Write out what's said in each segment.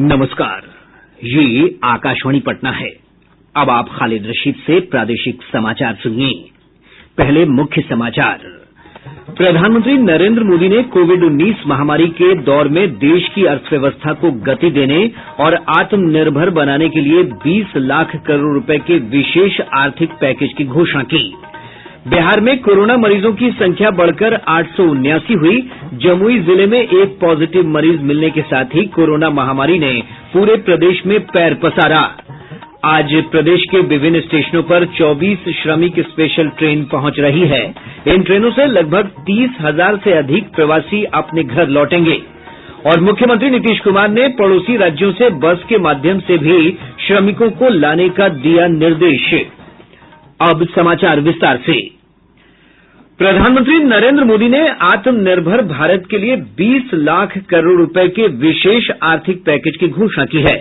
नमस्कार, ये आकाशवाणी पटना है। अब आप खालिद रशीद से प्रादेशिक समाचार सुनिए। पहले मुख्य समाचार। प्रधानमंत्री नरेंद्र मोदी ने कोविड-19 महामारी के दौर में देश की अर्थव्यवस्था को गति देने और आत्मनिर्भर बनाने के लिए 20 लाख करोड़ रुपए के विशेष आर्थिक पैकेज की घोषणा की। बिहार में कोरोना मरीजों की संख्या बढ़कर 879 हुई। जमुई जिले में एक पॉजिटिव मरीज मिलने के साथ ही कोरोना महामारी ने पूरे प्रदेश में पैर पसारा। आज प्रदेश के विभिन्न स्टेशनों पर 24 श्रमिक स्पेशल ट्रेन पहुंच रही है। इन ट्रेनों से लगभग 30,000 से अधिक प्रवासी अपने घर लौटेंगे। और मुख्यमंत्री नीतीश कुमार ने पड़ोसी राज्यों से बस के माध्यम से भी श्रमिकों को लाने का दिया निर्देश। अब समाचार विस्तार से। प्रधानमंत्री नरेंद्र मोदी ने आत्मनिर्भर भारत के लिए 20 लाख करोड़ रुपए के विशेष आर्थिक पैकेज की घोषणा की है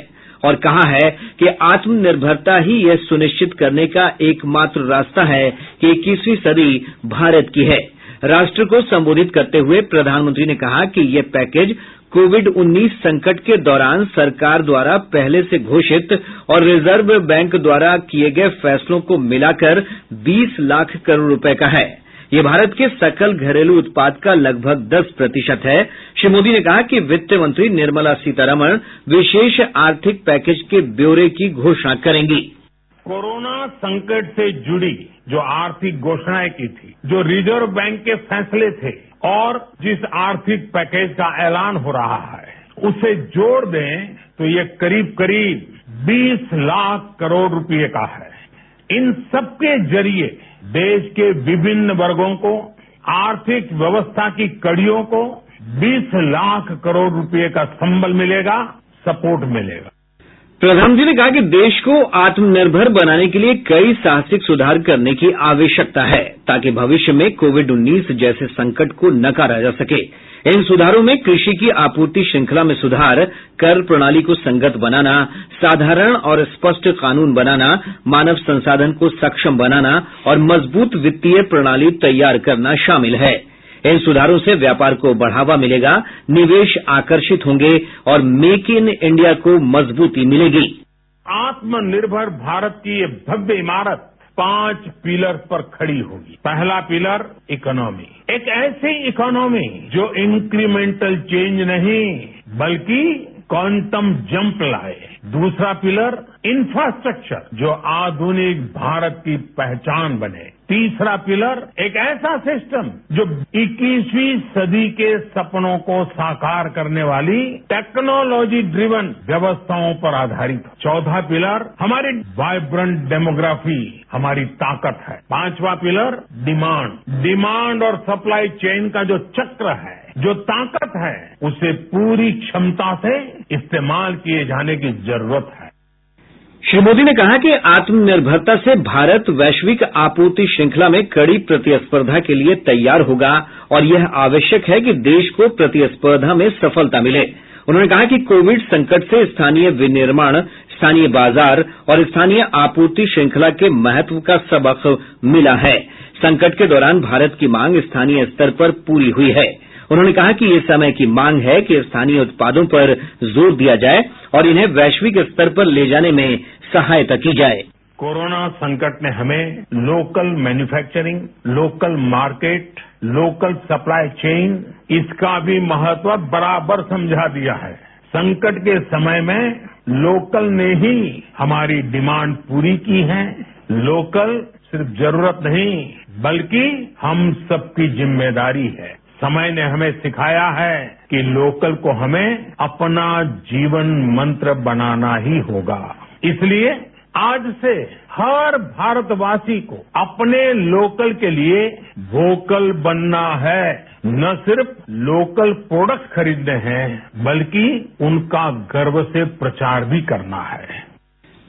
और कहा है कि आत्मनिर्भरता ही यह सुनिश्चित करने का एकमात्र रास्ता है कि 21वीं सदी भारत की है। राष्ट्र को संबोधित करते हुए प्रधानमंत्री ने कहा कि यह पैकेज कोविड-19 संकट के दौरान सरकार द्वारा पहले से घोषित और रिजर्व बैंक द्वारा किए गए फैसलों को मिलाकर 20 लाख करोड़ रुपए का है। ये भारत के सकल घरेलू उत्पाद का लगभग 10% है। श्री मोदी ने कहा कि वित्त मंत्री निर्मला सीतारमण विशेष आर्थिक पैकेज के ब्यौरे की घोषणा करेंगी। कोरोना संकट से जुड़ी जो आर्थिक घोषणाएं की थी, जो रिजर्व बैंक के फैसले थे और जिस आर्थिक पैकेज का ऐलान हो रहा है, उसे जोड़ दें तो ये करीब करीब 20 लाख करोड़ रुपए का है। इन सबके जरिए देश के विभिन्न वर्गों को, आर्थिक व्यवस्था की कड़ियों को 20 लाख करोड़ रुपए का संबल मिलेगा, सपोर्ट मिलेगा। प्रधानमंत्री ने कहा कि देश को आत्मनिर्भर बनाने के लिए कई साहसिक सुधार करने की आवश्यकता है ताकि भविष्य में कोविड-19 जैसे संकट को नकारा जा सके। इन सुधारों में कृषि की आपूर्ति श्रृंखला में सुधार, कर प्रणाली को संगत बनाना, साधारण और स्पष्ट कानून बनाना, मानव संसाधन को सक्षम बनाना और मजबूत वित्तीय प्रणाली तैयार करना शामिल है। इन सुधारों से व्यापार को बढ़ावा मिलेगा, निवेश आकर्षित होंगे और मेक इन इंडिया को मजबूती मिलेगी। आत्मनिर्भर भारत की ये भव्य इमारत 5 पिलर पर खड़ी होगी। पहला पिलर इकोनॉमी, एक ऐसी इकोनॉमी जो इंक्रीमेंटल चेंज नहीं बल्कि क्वांटम जंप लाए। दूसरा पिलर इंफ्रास्ट्रक्चर, जो आधुनिक भारत की पहचान बने। तीसरा पिलर एक ऐसा सिस्टम जो 21वीं सदी के सपनों को साकार करने वाली टेक्नोलॉजी ड्रिवन व्यवस्थाओं पर आधारित हो। चौथा पिलर हमारी वाइब्रेंट डेमोग्राफी, हमारी ताकत है। पांचवा पिलर डिमांड और सप्लाई चेन का जो चक्र है, जो ताकत है, उसे पूरी क्षमता से इस्तेमाल किए जाने की जरूरत है। श्री मोदी ने कहा कि आत्मनिर्भरता से भारत वैश्विक आपूर्ति श्रृंखला में कड़ी प्रतिस्पर्धा के लिए तैयार होगा और यह आवश्यक है कि देश को प्रतिस्पर्धा में सफलता मिले। उन्होंने कहा कि कोविड संकट से स्थानीय विनिर्माण, स्थानीय बाजार और स्थानीय आपूर्ति श्रृंखला के महत्व का सबक मिला है। संकट के दौरान भारत की मांग स्थानीय स्तर पर पूरी हुई है। उन्होंने कहा कि ये समय की मांग है कि स्थानीय उत्पादों पर जोर दिया जाए और इन्हें वैश्विक स्तर पर ले जाने में सहायता की जाए। कोरोना संकट ने हमें local manufacturing, local market, local supply chain, इसका भी महत्व बराबर समझा दिया है। संकट के समय में लोकल ने ही हमारी डिमांड पूरी की है। लोकल सिर्फ जरूरत नहीं बल्कि हम सबकी जिम्मेदारी है। समय ने हमें सिखाया है कि लोकल को हमें अपना जीवन मंत्र बनाना ही होगा। इसलिए आज से हर भारतवासी को अपने लोकल के लिए वोकल बनना है। न सिर्फ लोकल प्रोडक्ट खरीदने हैं बल्कि उनका गर्व से प्रचार भी करना है।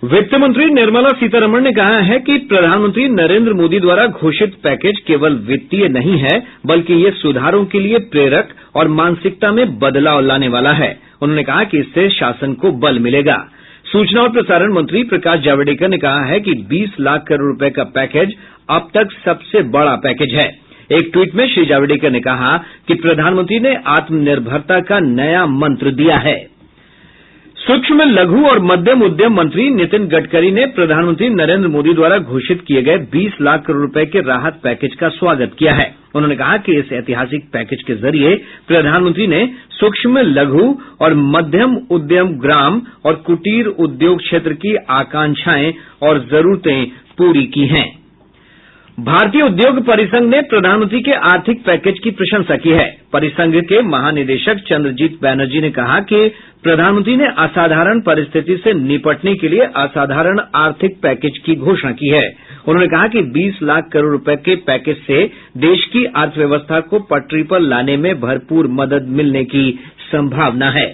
वित्त मंत्री निर्मला सीतारमण ने कहा है कि प्रधानमंत्री नरेंद्र मोदी द्वारा घोषित पैकेज केवल वित्तीय नहीं है बल्कि ये सुधारों के लिए प्रेरक और मानसिकता में बदलाव लाने वाला है। उन्होंने कहा कि इससे शासन को बल मिलेगा। सूचना और प्रसारण मंत्री प्रकाश जावड़ेकर ने कहा है कि 20 लाख करोड़ रुपए का पैकेज अब तक सबसे बड़ा पैकेज है। एक ट्वीट में श्री जावड़ेकर ने कहा कि प्रधानमंत्री ने आत्मनिर्भरता का नया मंत्र दिया है। सूक्ष्म लघु और मध्यम उद्यम मंत्री नितिन गडकरी ने प्रधानमंत्री नरेंद्र मोदी द्वारा घोषित किए गए 20 लाख करोड़ रुपए के राहत पैकेज का स्वागत किया है। उन्होंने कहा कि इस ऐतिहासिक पैकेज के जरिए प्रधानमंत्री ने सूक्ष्म लघु और मध्यम उद्यम, ग्राम और कुटीर उद्योग क्षेत्र की आकांक्षाएं और जरूरतें पूरी की हैं। भारतीय उद्योग परिसंघ ने प्रधानमंत्री के आर्थिक पैकेज की प्रशंसा की है। परिसंघ के महानिदेशक चंद्रजीत बैनर्जी ने कहा कि प्रधानमंत्री ने असाधारण परिस्थिति से निपटने के लिए असाधारण आर्थिक पैकेज की घोषणा की है। उन्होंने कहा कि 20 लाख करोड़ रुपए के पैकेज से देश की अर्थव्यवस्था को पटरी पर लाने में भरपूर मदद मिलने की संभावना है।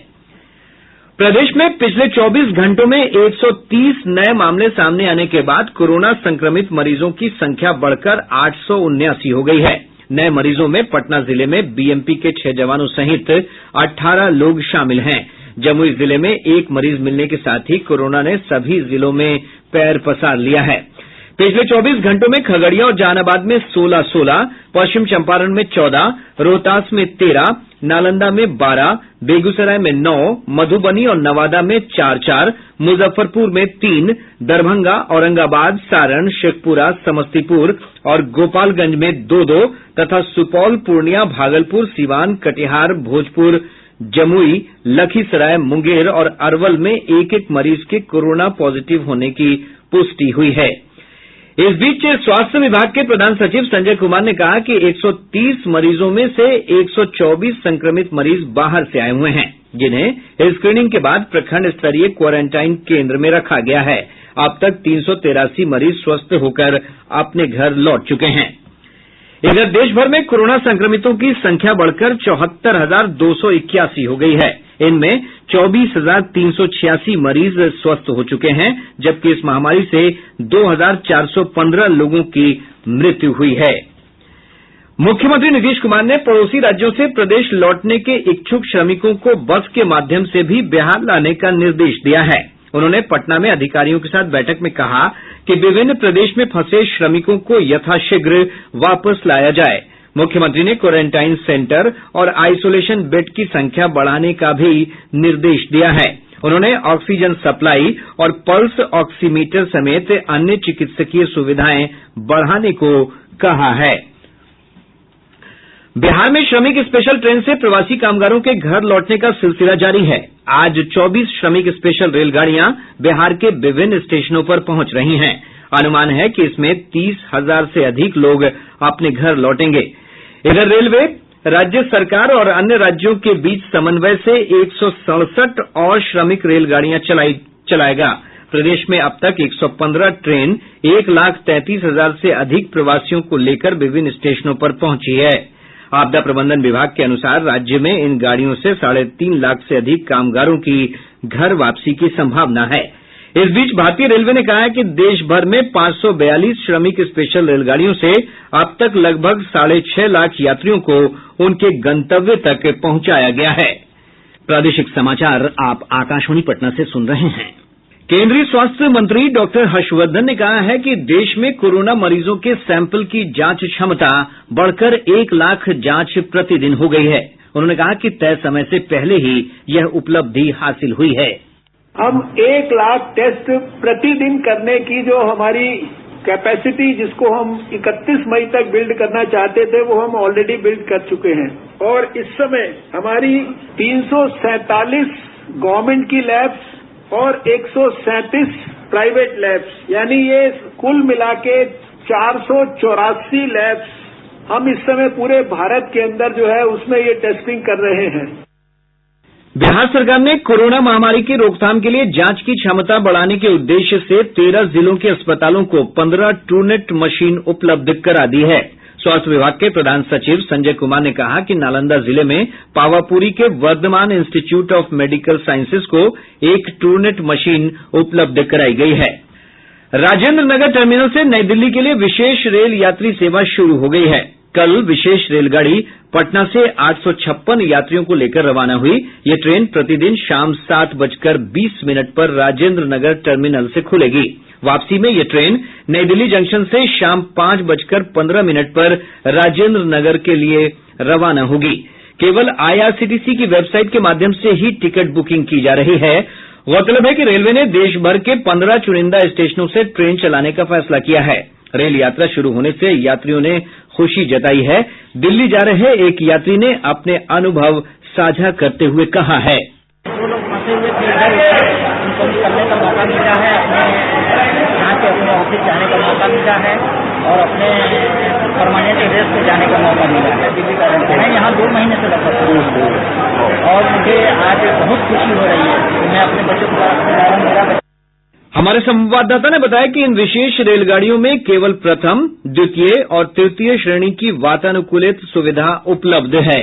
प्रदेश में पिछले 24 घंटों में 130 नए मामले सामने आने के बाद कोरोना संक्रमित मरीजों की संख्या बढ़कर 879 हो गई है। नए मरीजों में पटना जिले में बीएमपी के 6 जवानों सहित 18 लोग शामिल हैं। जमुई जिले में 1 मरीज मिलने के साथ ही कोरोना ने सभी जिलों में पैर पसार लिया है। पिछले 24 घंटों में खगड़िया और जहानाबाद में 16-16, पश्चिम चंपारण में 14, रोहतास में 13, नालंदा में 12, बेगूसराय में 9, मधुबनी और नवादा में 4-4, मुजफ्फरपुर में 3, दरभंगा, औरंगाबाद, सारण, शेखपुरा, समस्तीपुर और गोपालगंज में 2-2 तथा सुपौल, पूर्णिया, भागलपुर, सीवान, कटिहार, भोजपुर, जमुई, लखीसराय, मुंगेर और अरवल में 1-1 मरीज के कोरोना पॉजिटिव होने की पुष्टि हुई है। इस बीच स्वास्थ्य विभाग के प्रधान सचिव संजय कुमार ने कहा कि 130 मरीजों में से 124 संक्रमित मरीज बाहर से आए हुए हैं, जिन्हें स्क्रीनिंग के बाद प्रखंड स्तरीय क्वारंटाइन केंद्र में रखा गया है। अब तक 383 मरीज स्वस्थ होकर अपने घर लौट चुके हैं। इधर देश भर में कोरोना संक्रमितों की संख्या बढ़कर 74,281 हो गई है। इनमें 24,386 मरीज स्वस्थ हो चुके हैं, जबकि इस महामारी से 2,415 लोगों की मृत्यु हुई है। मुख्यमंत्री नीतीश कुमार ने पड़ोसी राज्यों से प्रदेश लौटने के इच्छुक श्रमिकों को बस के माध्यम से भी बिहार लाने का निर्देश दिया है। उन्होंने पटना में अधिकारियों के साथ बैठक में कहा कि विभिन्न प्रदेश में फंसे श्रमिकों को यथाशीघ्र वापस लाया जाए। मुख्यमंत्री ने क्वारंटाइन सेंटर और आइसोलेशन बेड की संख्या बढ़ाने का भी निर्देश दिया है। उन्होंने ऑक्सीजन सप्लाई और पल्स ऑक्सीमीटर समेत अन्य चिकित्सकीय सुविधाएं बढ़ाने को कहा है। बिहार में श्रमिक स्पेशल ट्रेन से प्रवासी कामगारों के घर लौटने का सिलसिला जारी है। आज 24 श्रमिक स्पेशल रेलगाड़ियां बिहार के विभिन्न स्टेशनों पर पहुंच रही हैं। अनुमान है कि इसमें 30,000 से अधिक लोग अपने घर लौटेंगे। इधर रेलवे राज्य सरकार और अन्य राज्यों के बीच समन्वय से 167 और श्रमिक रेलगाड़ियां चलाएगा। प्रदेश में अब तक 115 ट्रेन 1,33,000 से अधिक प्रवासियों को लेकर विभिन्न स्टेशनों पर पहुंची है। आपदा प्रबंधन विभाग के अनुसार राज्य में इन गाड़ियों से 3.5 लाख से अधिक कामगारों की घर वापसी की संभावना है। इस बीच भारतीय रेलवे ने कहा है कि देश भर में 542 श्रमिक स्पेशल रेलगाड़ियों से अब तक लगभग 6.5 लाख यात्रियों को उनके गंतव्य तक पहुंचाया गया है। प्रादेशिक समाचार आप आकाशवाणी पटना से सुन रहे हैं। केंद्रीय स्वास्थ्य मंत्री डॉक्टर हर्षवर्धन ने कहा है कि देश में कोरोना मरीजों के सैंपल की जांच क्षमता बढ़कर 1 लाख जांच प्रतिदिन हो गई है। उन्होंने कहा कि तय समय से पहले ही यह उपलब्धि हासिल हुई है। हम 1 लाख टेस्ट प्रतिदिन करने की जो हमारी कैपेसिटी, जिसको हम 31 मई तक बिल्ड करना चाहते थे, वो हम ऑलरेडी बिल्ड कर चुके हैं। और इस समय हमारी 347 गवर्नमेंट की लैब्स और 137 प्राइवेट लैब्स, यानी ये कुल मिला के 484 लैब्स हम इस समय पूरे भारत के अंदर जो है उसमें ये टेस्टिंग कर रहे हैं। बिहार सरकार ने कोरोना महामारी की रोकथाम के लिए जांच की क्षमता बढ़ाने के उद्देश्य से 13 जिलों के अस्पतालों को 15 ट्रूनेट मशीन उपलब्ध करा दी है। स्वास्थ्य विभाग के प्रधान सचिव संजय कुमार ने कहा कि नालंदा जिले में पावापुरी के Vardhman institute of medical sciences को 1 ट्रूनेट मशीन उपलब्ध कराई गई है। राजेंद्र नगर टर्मिनल से नई दिल्ली के लिए विशेष रेल यात्री सेवा शुरू हो गई है। कल विशेष रेलगाड़ी पटना से 856 यात्रियों को लेकर रवाना हुई। ये ट्रेन प्रतिदिन शाम 7:20 पर राजेंद्र नगर टर्मिनल से खुलेगी। वापसी में ये ट्रेन नई दिल्ली जंक्शन से शाम 5:15 पर राजेंद्र नगर के लिए रवाना होगी। केवल IRCTC की वेबसाइट के माध्यम से ही टिकट बुकिंग की जा रही है। गौरतलब है कि रेलवे ने देश भर के 15 चुनिंदा स्टेशनों से ट्रेन चलाने का फैसला किया है। रेल यात्रा शुरू होने से यात्रियों ने खुशी जताई है। दिल्ली जा रहे एक यात्री ने अपने अनुभव साझा करते हुए कहा है, वो लोग फंसे हुए थे उनको निकलने का मौका मिला है, यहाँ से अपने ऑफिस जाने का मौका मिला है और अपने परमानेंट एड्रेस पे जाने का मौका मिला है। दिल्ली का मैं यहाँ 2 महीने से लगभग और मुझे आज बहुत खुशी हो रही है। मैं अपने बच्चों को हमारे संवाददाता ने बताया कि इन विशेष रेलगाड़ियों में केवल प्रथम, द्वितीय और तृतीय श्रेणी की वातानुकूलित सुविधा उपलब्ध है।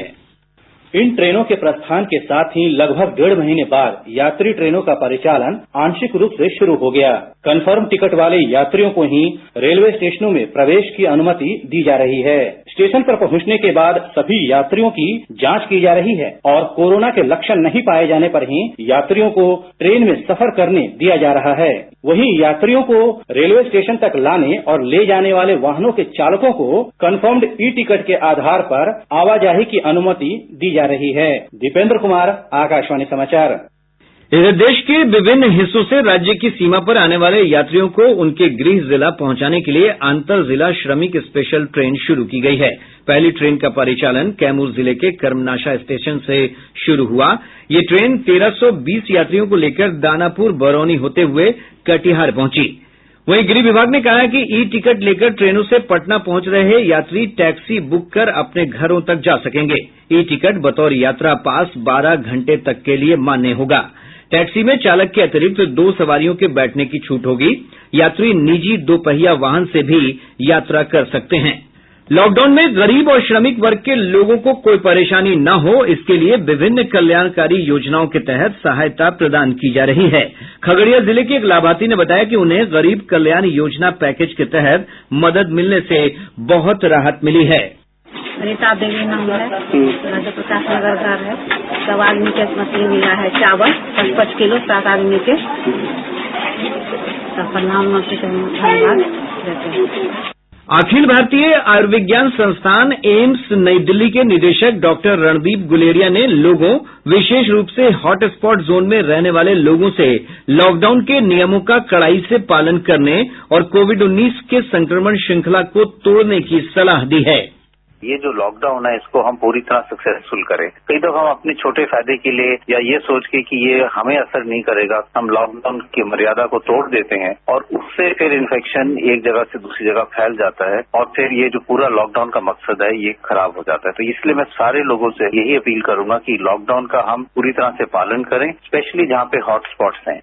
इन ट्रेनों के प्रस्थान के साथ ही लगभग 1.5 महीने बाद यात्री ट्रेनों का परिचालन आंशिक रूप से शुरू हो गया। कन्फर्म टिकट वाले यात्रियों को ही रेलवे स्टेशनों में प्रवेश की अनुमति दी जा रही है। स्टेशन पर पहुंचने के बाद सभी यात्रियों की जांच की जा रही है और कोरोना के लक्षण नहीं पाए जाने पर ही यात्रियों को ट्रेन में सफर करने दिया जा रहा है। वहीं यात्रियों को रेलवे स्टेशन तक लाने और ले जाने वाले वाहनों के चालकों को कन्फर्म्ड ई टिकट के आधार पर आवाजाही की अनुमति दी जा रही है। दीपेंद्र कुमार, आकाशवाणी समाचार। इधर देश के विभिन्न हिस्सों से राज्य की सीमा पर आने वाले यात्रियों को उनके गृह जिला पहुंचाने के लिए अंतर जिला श्रमिक स्पेशल ट्रेन शुरू की गई है। पहली ट्रेन का परिचालन कैमूर जिले के कर्मनाशा स्टेशन से शुरू हुआ। ये ट्रेन 1320 यात्रियों को लेकर दानापुर बरौनी होते हुए कटिहार पहुंची। वहीं गृह विभाग ने कहा है कि ई टिकट लेकर ट्रेनों से पटना पहुंच रहे यात्री टैक्सी बुक कर अपने घरों तक जा सकेंगे। ई टिकट बतौर यात्रा पास 12 घंटे तक के लिए मान्य होगा। टैक्सी में चालक के अतिरिक्त 2 सवारियों के बैठने की छूट होगी। यात्री निजी 2 पहिया वाहन से भी यात्रा कर सकते हैं। लॉकडाउन में गरीब और श्रमिक वर्ग के लोगों को कोई परेशानी न हो, इसके लिए विभिन्न कल्याणकारी योजनाओं के तहत सहायता प्रदान की जा रही है। खगड़िया जिले के एक लाभार्थी ने बताया कि उन्हें गरीब कल्याण योजना पैकेज के तहत मदद मिलने से बहुत राहत मिली है। रीता देवी नाम है, राजा प्रकाश नगर घर है। सब आदमी के मछली मिला है, चावल 55 किलो 7 आदमी के। सब प्रधानमंत्री को धन्यवाद देते हैं। अखिल भारतीय आयुर्विज्ञान संस्थान एम्स नई दिल्ली के निदेशक डॉक्टर रणदीप गुलेरिया ने लोगों, विशेष रूप से हॉटस्पॉट जोन में रहने वाले लोगों से लॉकडाउन के नियमों का कड़ाई से पालन करने और कोविड-19 के संक्रमण श्रृंखला को तोड़ने की सलाह दी है। ये जो लॉकडाउन है इसको हम पूरी तरह सक्सेसफुल करें। कई दफा हम अपने छोटे फायदे के लिए या ये सोच के कि ये हमें असर नहीं करेगा, हम लॉकडाउन की मर्यादा को तोड़ देते हैं और उससे फिर इन्फेक्शन एक जगह से दूसरी जगह फैल जाता है और फिर ये जो पूरा लॉकडाउन का मकसद है ये खराब हो जाता है। तो इसलिए मैं सारे लोगों से यही अपील करूंगा कि लॉकडाउन का हम पूरी तरह से पालन करें, स्पेशली जहाँ पे हॉटस्पॉट्स हैं।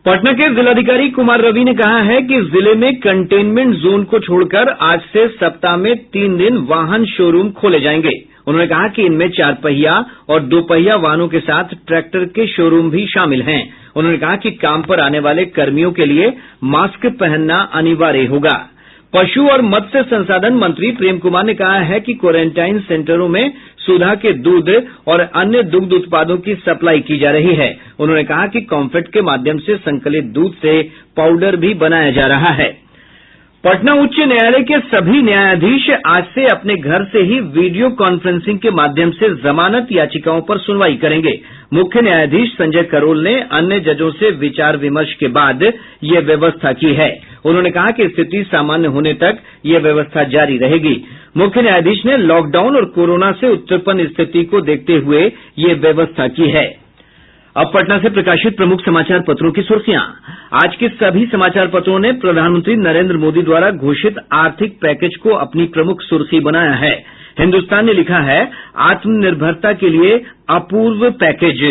पटना के जिलाधिकारी कुमार रवि ने कहा है कि जिले में कंटेनमेंट जोन को छोड़कर आज से सप्ताह में 3 दिन वाहन शोरूम खोले जाएंगे। उन्होंने कहा कि इनमें 4 पहिया और 2 पहिया वाहनों के साथ ट्रैक्टर के शोरूम भी शामिल हैं। उन्होंने कहा कि काम पर आने वाले कर्मियों के लिए मास्क पहनना अनिवार्य होगा। पशु और मत्स्य संसाधन मंत्री प्रेम कुमार ने कहा है कि क्वारेंटाइन सेंटरों में सुधा के दूध और अन्य दुग्ध उत्पादों की सप्लाई की जा रही है। उन्होंने कहा कि कॉम्फेड के माध्यम से संकलित दूध से पाउडर भी बनाया जा रहा है। पटना उच्च न्यायालय के सभी न्यायाधीश आज से अपने घर से ही वीडियो कॉन्फ्रेंसिंग के माध्यम से जमानत याचिकाओं पर सुनवाई करेंगे। मुख्य न्यायाधीश संजय करोल ने अन्य जजों से विचार विमर्श के बाद ये व्यवस्था की है। उन्होंने कहा कि स्थिति सामान्य होने तक ये व्यवस्था जारी रहेगी। मुख्य न्यायाधीश ने लॉकडाउन और कोरोना से उत्पन्न स्थिति को देखते हुए ये व्यवस्था की है। अब पटना से प्रकाशित प्रमुख समाचार पत्रों की सुर्खियां। आज के सभी समाचार पत्रों ने प्रधानमंत्री नरेंद्र मोदी द्वारा घोषित आर्थिक पैकेज को अपनी प्रमुख सुर्खी बनाया है। हिन्दुस्तान ने लिखा है, आत्मनिर्भरता के लिए अपूर्व पैकेज।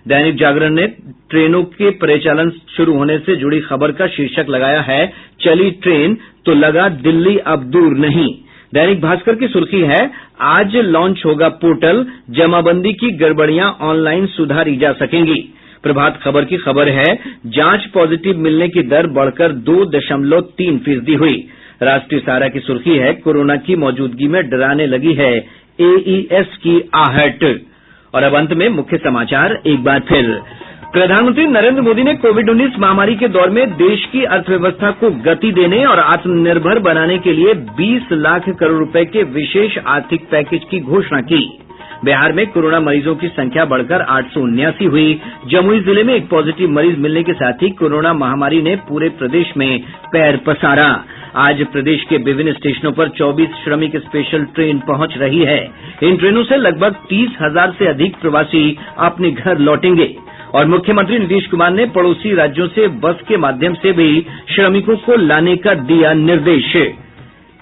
दैनिक जागरण ने ट्रेनों के परिचालन शुरू होने से जुड़ी खबर का शीर्षक लगाया है, चली ट्रेन तो लगा दिल्ली अब दूर नहीं। दैनिक भास्कर की सुर्खी है, आज लॉन्च होगा पोर्टल, जमाबंदी की गड़बड़ियां ऑनलाइन सुधारी जा सकेंगी। प्रभात खबर की खबर है, जांच पॉजिटिव मिलने की दर बढ़कर 2.3% हुई। राष्ट्रीय सहारा की सुर्खी है, कोरोना की मौजूदगी में डराने लगी है एईएस की आहट। और अब अंत में मुख्य समाचार एक बार फिर। प्रधानमंत्री नरेंद्र मोदी ने कोविड-19 महामारी के दौर में देश की अर्थव्यवस्था को गति देने और आत्मनिर्भर बनाने के लिए 20 लाख करोड़ रुपए के विशेष आर्थिक पैकेज की घोषणा की। बिहार में कोरोना मरीजों की संख्या बढ़कर 879 हुई। जमुई जिले में एक पॉजिटिव मरीज मिलने के साथ ही कोरोना महामारी ने पूरे प्रदेश में पैर पसारा। आज प्रदेश के विभिन्न स्टेशनों पर 24 श्रमिक स्पेशल ट्रेन पहुंच रही है। इन ट्रेनों से लगभग 30,000 से अधिक प्रवासी अपने घर लौटेंगे। और मुख्यमंत्री नीतीश कुमार ने पड़ोसी राज्यों से बस के माध्यम से भी श्रमिकों को लाने का दिया निर्देश।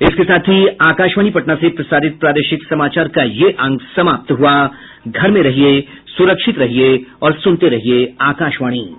इसके साथ ही आकाशवाणी पटना से प्रसारित प्रादेशिक समाचार का ये अंक समाप्त हुआ। घर में रहिए, सुरक्षित रहिए और सुनते रहिए आकाशवाणी।